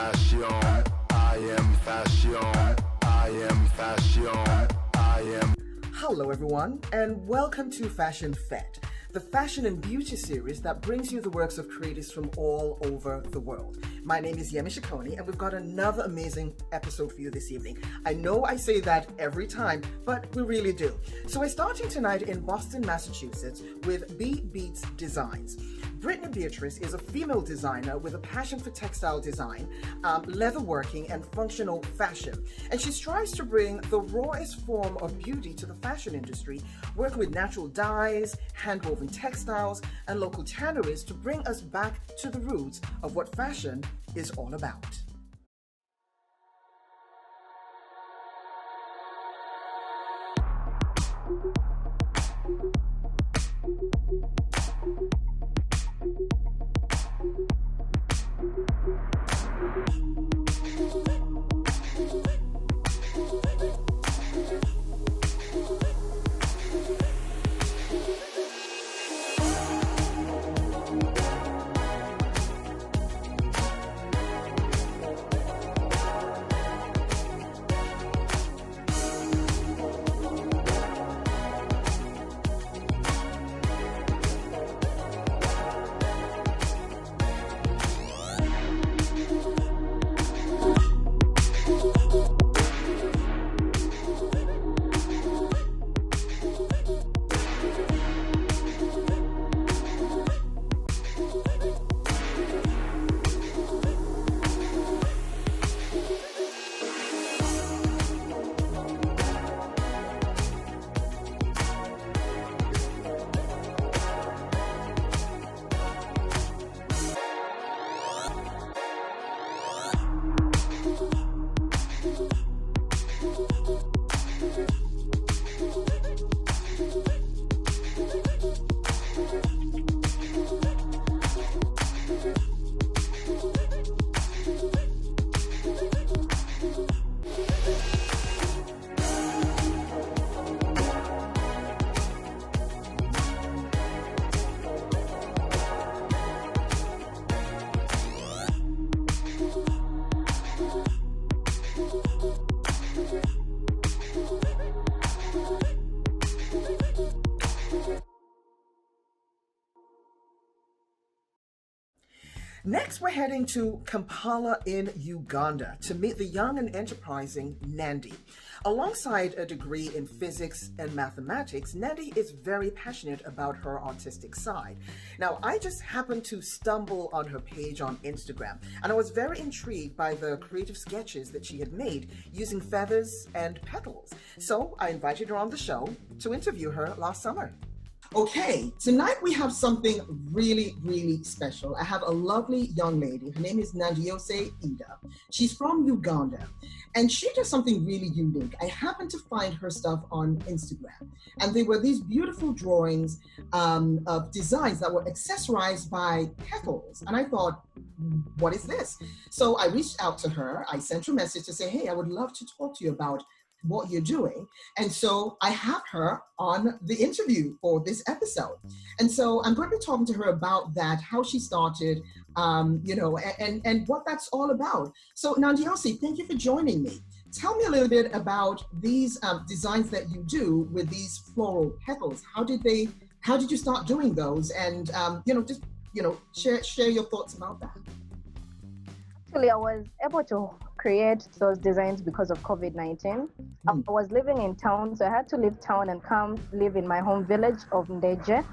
fashion. I am fashion. I am fashion. I am. Hello, everyone, and welcome to Fashion Fete, the fashion and beauty series that brings you the works of creators from all over the world. My name is Yemi Shikoni, and we've got another amazing episode for you this evening. I know I say that every time, but we really do. So we're starting tonight in Boston, Massachusetts with B.Beats Designs. Brittany Beatrice is a female designer with a passion for textile design, leatherworking, and functional fashion. And she strives to bring the rawest form of beauty to the fashion industry, working with natural dyes, hand-woven textiles, and local tanneries to bring us back to the roots of what fashion is all about. Next, we're heading to Kampala in Uganda to meet the young and enterprising Nandy. Alongside a degree in physics and mathematics, Nandy is very passionate about her artistic side. Now, I just happened to stumble on her page on Instagram, and I was very intrigued by the creative sketches that she had made using feathers and petals. So I invited her on the show to interview her last summer. Okay, tonight we have something really, really special. I have a lovely young lady. Her name is Nandy Ida. She's from Uganda, and she does something really unique. I happened to find her stuff on Instagram, and they were these beautiful drawings of designs that were accessorized by petals. And I thought, what is this? So I reached out to her. I sent her a message to say, hey, I would love to talk to you about what you're doing. And so I have her on the interview for this episode. And so I'm going to be talking to her about that, how she started, and what that's all about. So Nandy, thank you for joining me. Tell me a little bit about these designs that you do with these floral petals. How did you start doing those? And, share your thoughts about that. Actually, I was able to create those designs because of COVID-19. I was living in town, so I had to leave town and come live in my home village of Ndeje.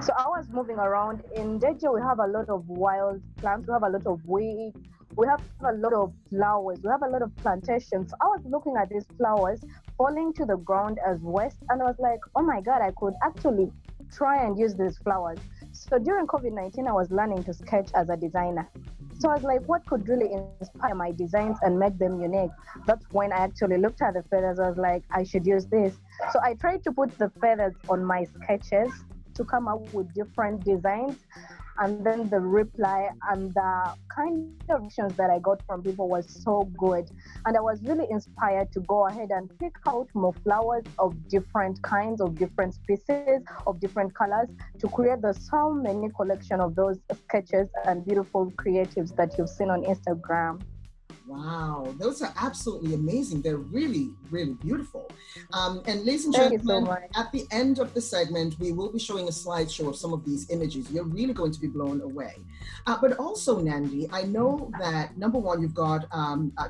So I was moving around. In Ndeje, we have a lot of wild plants. We have a lot of weed. We have a lot of flowers. We have a lot of plantations. So I was looking at these flowers falling to the ground as waste, and I was like, oh my God, I could actually try and use these flowers. So during COVID-19, I was learning to sketch as a designer. So I was like, what could really inspire my designs and make them unique? That's when I actually looked at the feathers. I was like, I should use this. So I tried to put the feathers on my sketches to come up with different designs. And then the reply and the kind of reactions that I got from people was so good. And I was really inspired to go ahead and pick out more flowers of different kinds, of different species, of different colors, to create the so many collection of those sketches and beautiful creatives that you've seen on Instagram. Wow, those are absolutely amazing. They're really, really beautiful. And ladies and Thank you so gentlemen, much. at the end of the segment, we will be showing a slideshow of some of these images. You're really going to be blown away. But also, Nandy, I know that number one, you've got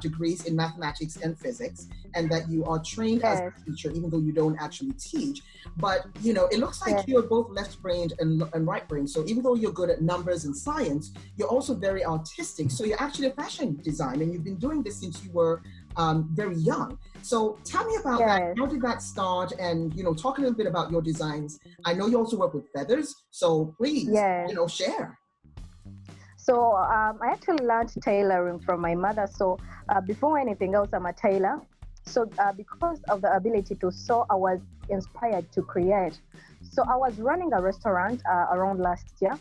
degrees in mathematics and physics, and that you are trained as a teacher, even though you don't actually teach. But, you know, it looks like you're both left-brained and right-brained. So even though you're good at numbers and science, you're also very artistic. So you're actually a fashion designer, and you've been doing this since you were very young. So tell me about that. How did that start? And, you know, talk a little bit about your designs. I know you also work with feathers, so please, you know, share. So I actually learned tailoring from my mother. So before anything else, I'm a tailor. So because of the ability to sew, I was inspired to create. So I was running a restaurant around last year,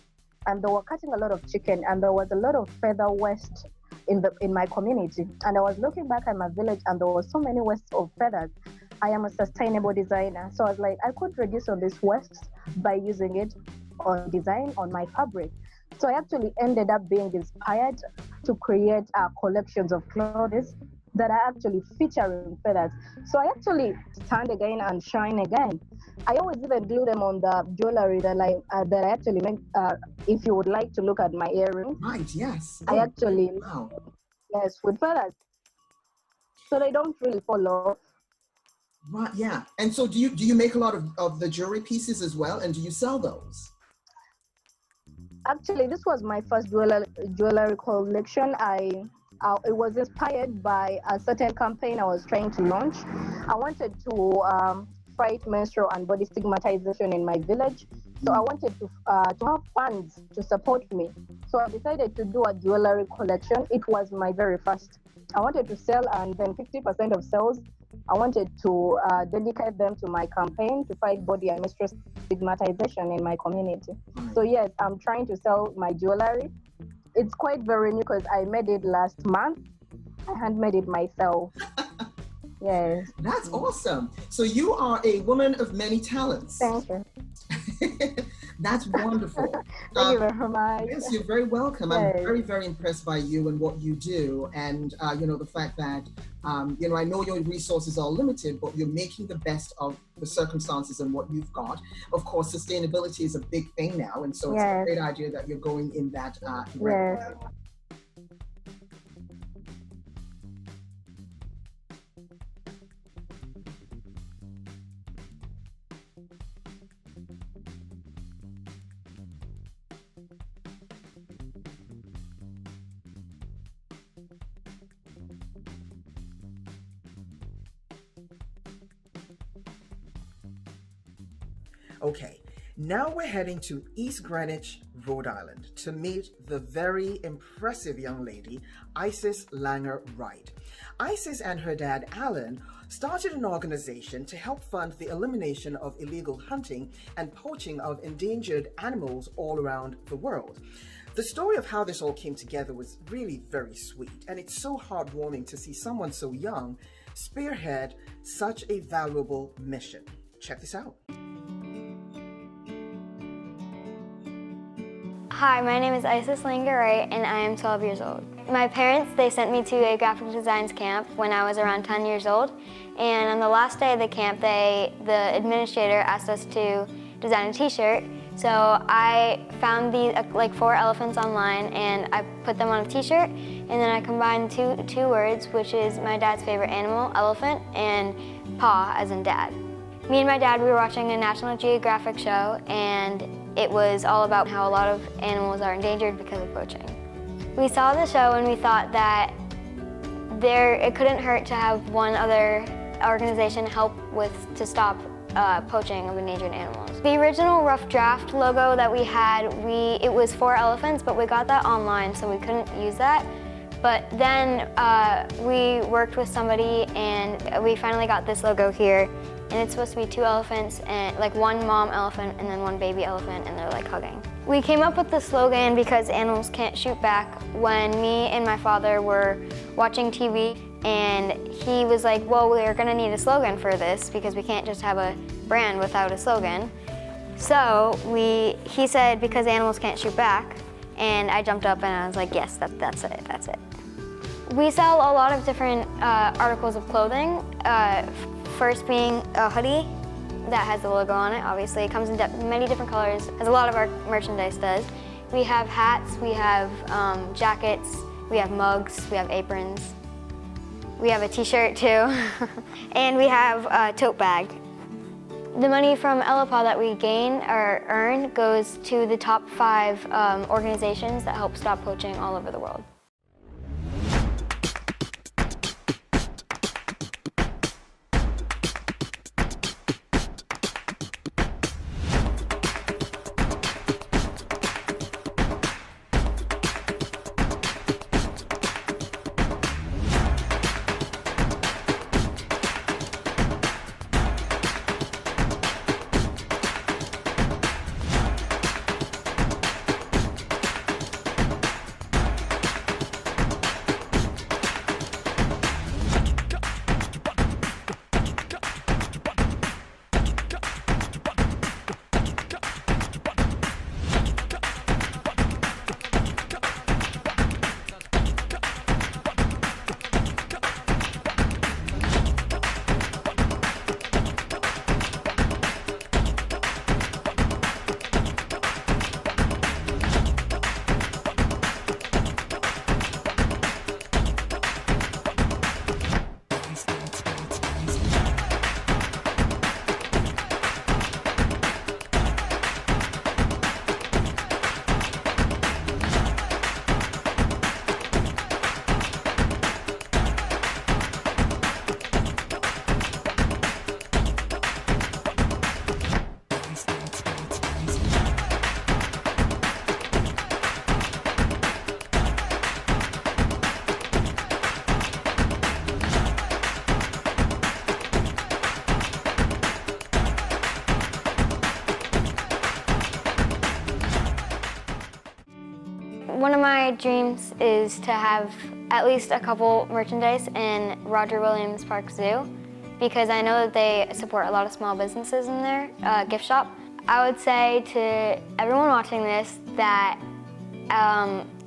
and they were cutting a lot of chicken, and there was a lot of feather waste in my community. And I was looking back at my village, and there was so many wastes of feathers. I am a sustainable designer, so I was like, I could reduce all this waste by using it on design on my fabric. So I actually ended up being inspired to create collections of clothes that are actually featuring feathers. So I actually stand again and shine again. I always even glue them on the jewelry that I actually make. If you would like to look at my earrings, right? Yes, I actually with feathers, so they don't really fall off. Right, yeah. And so do you make a lot of the jewelry pieces as well, and do you sell those? Actually, this was my first jewelry collection. It was inspired by a certain campaign I was trying to launch. I wanted to fight menstrual and body stigmatization in my village. So I wanted to have funds to support me. So I decided to do a jewelry collection. It was my very first. I wanted to sell, and then 50% of sales, I wanted to dedicate them to my campaign to fight body and menstrual stigmatization in my community. So yes, I'm trying to sell my jewelry. It's quite very new because I made it last month. I handmade it myself. Yes. That's awesome. So you are a woman of many talents. Thank you. That's wonderful. Thank you very much. Yes, you're very welcome. Yes. I'm very, very impressed by you and what you do. And, you know, the fact that, you know, I know your resources are limited, but you're making the best of the circumstances and what you've got. Of course, sustainability is a big thing now. And so it's a great idea that you're going in that direction. Okay, now we're heading to East Greenwich, Rhode Island to meet the very impressive young lady, Isis Langer Wright. Isis and her dad, Alan, started an organization to help fund the elimination of illegal hunting and poaching of endangered animals all around the world. The story of how this all came together was really very sweet, and it's so heartwarming to see someone so young spearhead such a valuable mission. Check this out. Hi, my name is Isis Langer Wright, and I am 12 years old. My parents, they sent me to a graphic designs camp when I was around 10 years old, and on the last day of the camp, the administrator asked us to design a t-shirt. So I found these like 4 elephants online, and I put them on a t-shirt, and then I combined two words, which is my dad's favorite animal, elephant, and Pa, as in dad. Me and my dad, we were watching a National Geographic show, and it was all about how a lot of animals are endangered because of poaching. We saw the show and we thought that it couldn't hurt to have one other organization help to stop poaching of endangered animals. The original rough draft logo that we had, it was 4 elephants, but we got that online, so we couldn't use that. But then we worked with somebody and we finally got this logo here. And it's supposed to be 2 elephants, and like 1 mom elephant and then 1 baby elephant, and they're like hugging. We came up with the slogan because animals can't shoot back when me and my father were watching TV, and he was like, well, we're gonna need a slogan for this because we can't just have a brand without a slogan. So he said, because animals can't shoot back, and I jumped up and I was like, yes, that's it. We sell a lot of different articles of clothing. First being a hoodie that has the logo on it, obviously. It comes in many different colors, as a lot of our merchandise does. We have hats, we have jackets, we have mugs, we have aprons. We have a t-shirt too, and we have a tote bag. The money from Elepa that we gain or earn goes to the top 5 organizations that help stop poaching all over the world. One of my dreams is to have at least a couple merchandise in Roger Williams Park Zoo, because I know that they support a lot of small businesses in their gift shop. I would say to everyone watching this that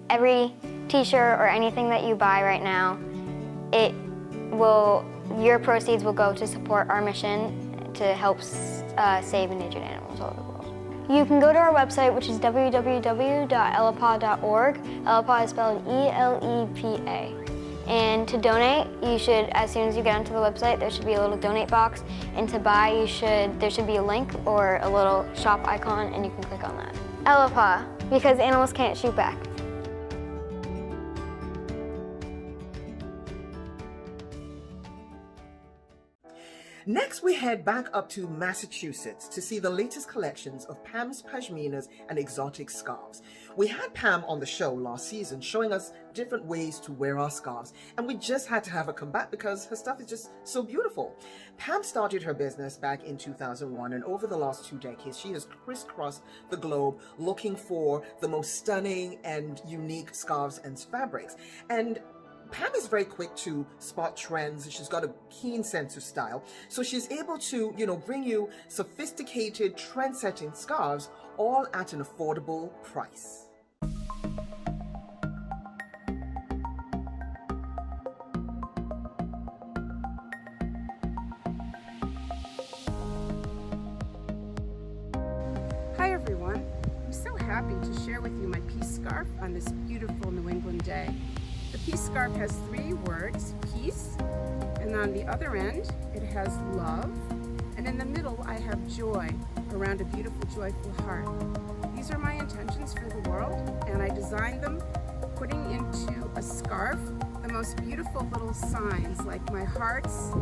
every t-shirt or anything that you buy right now, your proceeds will go to support our mission to help save endangered animals all over the world. You can go to our website, which is www.elepa.org. Elepa is spelled E-L-E-P-A. And to donate, you should, as soon as you get onto the website, there should be a little donate box. And to buy, there should be a link or a little shop icon, and you can click on that. Elepa, because animals can't shoot back. Next, we head back up to Massachusetts to see the latest collections of Pam's Pashminas and exotic scarves. We had Pam on the show last season showing us different ways to wear our scarves, and we just had to have her come back because her stuff is just so beautiful. Pam started her business back in 2001, and over the last 2 decades, she has crisscrossed the globe looking for the most stunning and unique scarves and fabrics. And Pam is very quick to spot trends. She's got a keen sense of style. So she's able to, bring you sophisticated, trend-setting scarves, all at an affordable price. Hi everyone. I'm so happy to share with you my peace scarf on this beautiful New England day. The peace scarf has 3 words, peace, and on the other end it has love, and in the middle I have joy around a beautiful, joyful heart. These are my intentions for the world, and I designed them putting into a scarf the most beautiful little signs like my hearts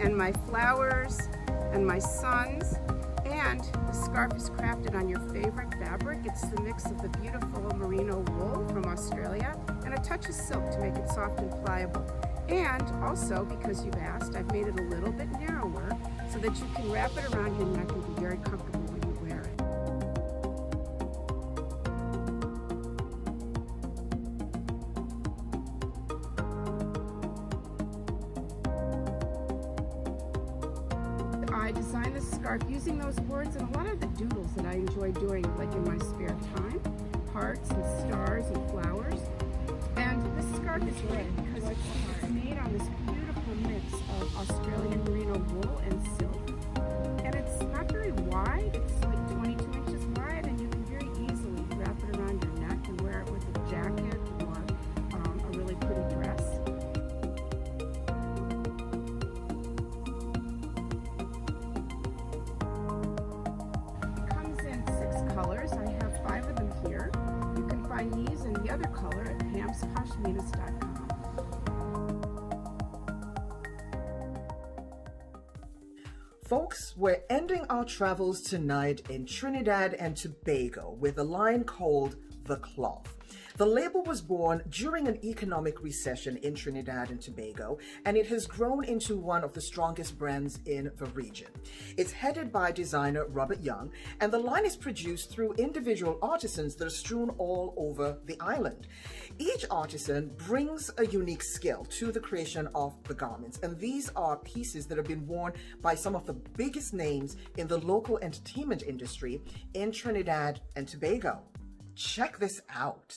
and my flowers and my suns. And the scarf is crafted on your favorite fabric. It's the mix of the beautiful merino wool from Australia and a touch of silk to make it soft and pliable. And also, because you've asked, I've made it a little bit narrower so that you can wrap it around your neck and be very comfortable when you wear it. I designed this scarf using those words and a lot of the doodles that I enjoy doing, like in my spare time, hearts and stars and flowers. And this scarf is great because it's made on this beautiful mix of Australian merino wool and silk. And it's not very wide, it's like 22 inches wide, and you can very easily wrap it around your neck and wear it with a jacket or a really pretty dress. It comes in 6 colors. I have 5 of them here. You can find these in the other color at pamspashminas.com. Folks, we're ending our travels tonight in Trinidad and Tobago with a line called The Cloth. The label was born during an economic recession in Trinidad and Tobago, and it has grown into one of the strongest brands in the region. It's headed by designer Robert Young, and the line is produced through individual artisans that are strewn all over the island. Each artisan brings a unique skill to the creation of the garments, and these are pieces that have been worn by some of the biggest names in the local entertainment industry in Trinidad and Tobago. Check this out.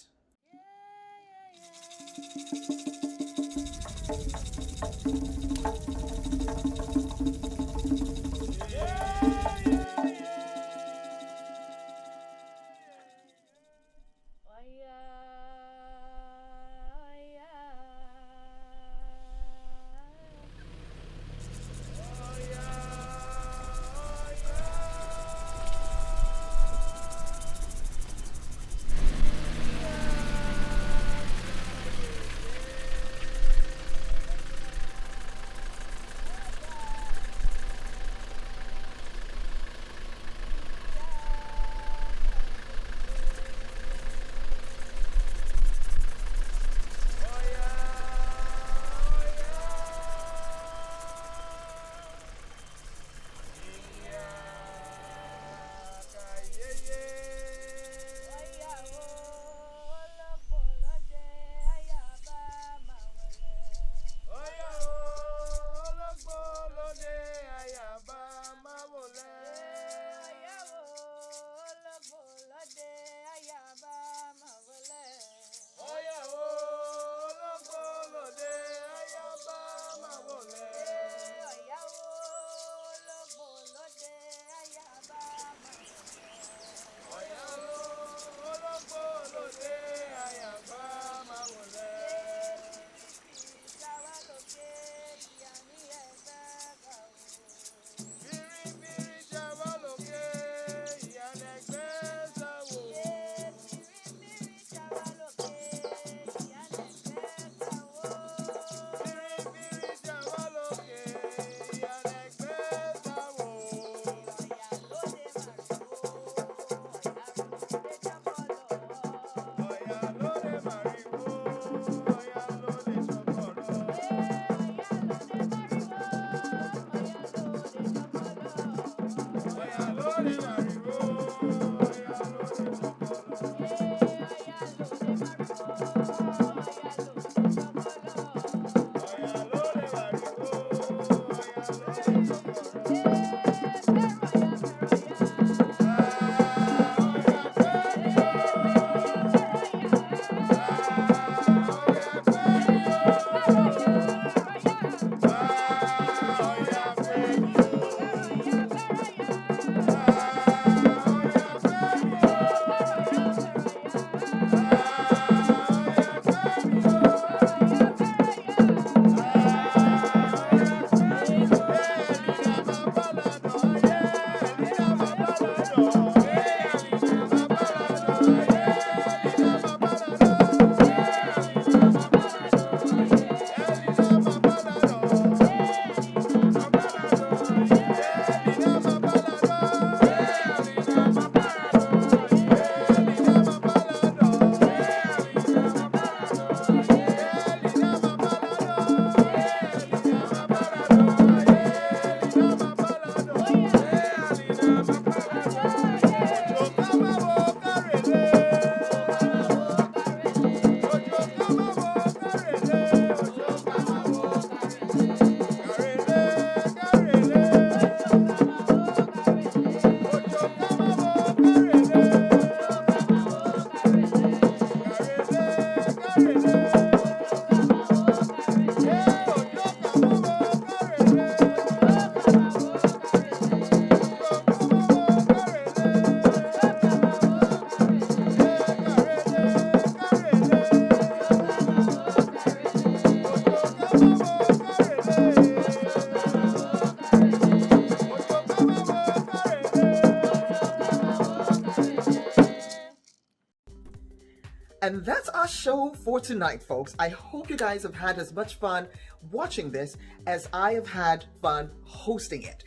And that's our show for tonight, folks. I hope you guys have had as much fun watching this as I have had fun hosting it.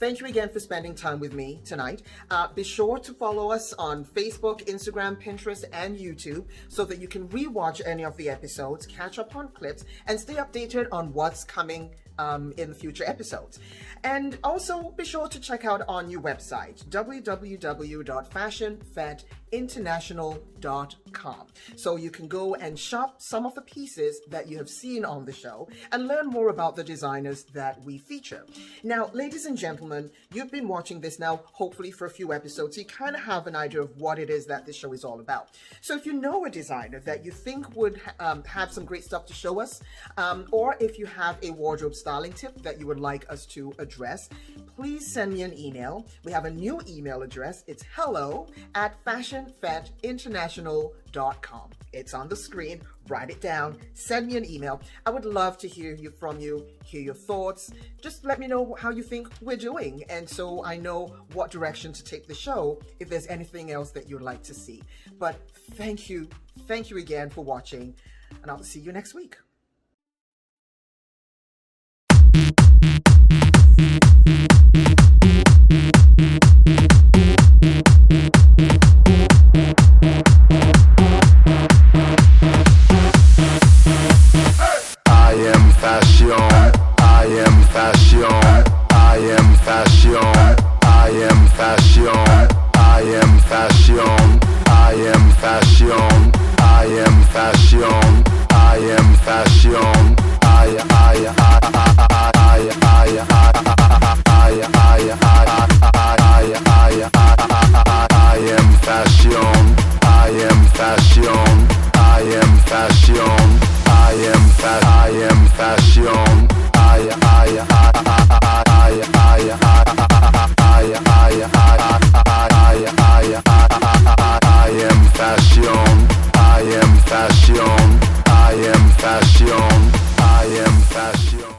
Thank you again for spending time with me tonight. Be sure to follow us on Facebook, Instagram, Pinterest, and YouTube so that you can rewatch any of the episodes, catch up on clips, and stay updated on what's coming in the future episodes. And also be sure to check out our new website, www.fashionfetinternational.com, so you can go and shop some of the pieces that you have seen on the show and learn more about the designers that we feature. Now, ladies and gentlemen, you've been watching this now hopefully for a few episodes, so you kind of have an idea of what it is that this show is all about. So if you know a designer that you think would have some great stuff to show us, or if you have a wardrobe styling tip that you would like us to address, please send me an email. We have a new email address. It's hello@fashionfetinternational.com. It's on the screen. Write it down. Send me an email. I would love to hear from you, hear your thoughts. Just let me know how you think we're doing, and so I know what direction to take the show if there's anything else that you'd like to see. But thank you again for watching, and I'll see you next week.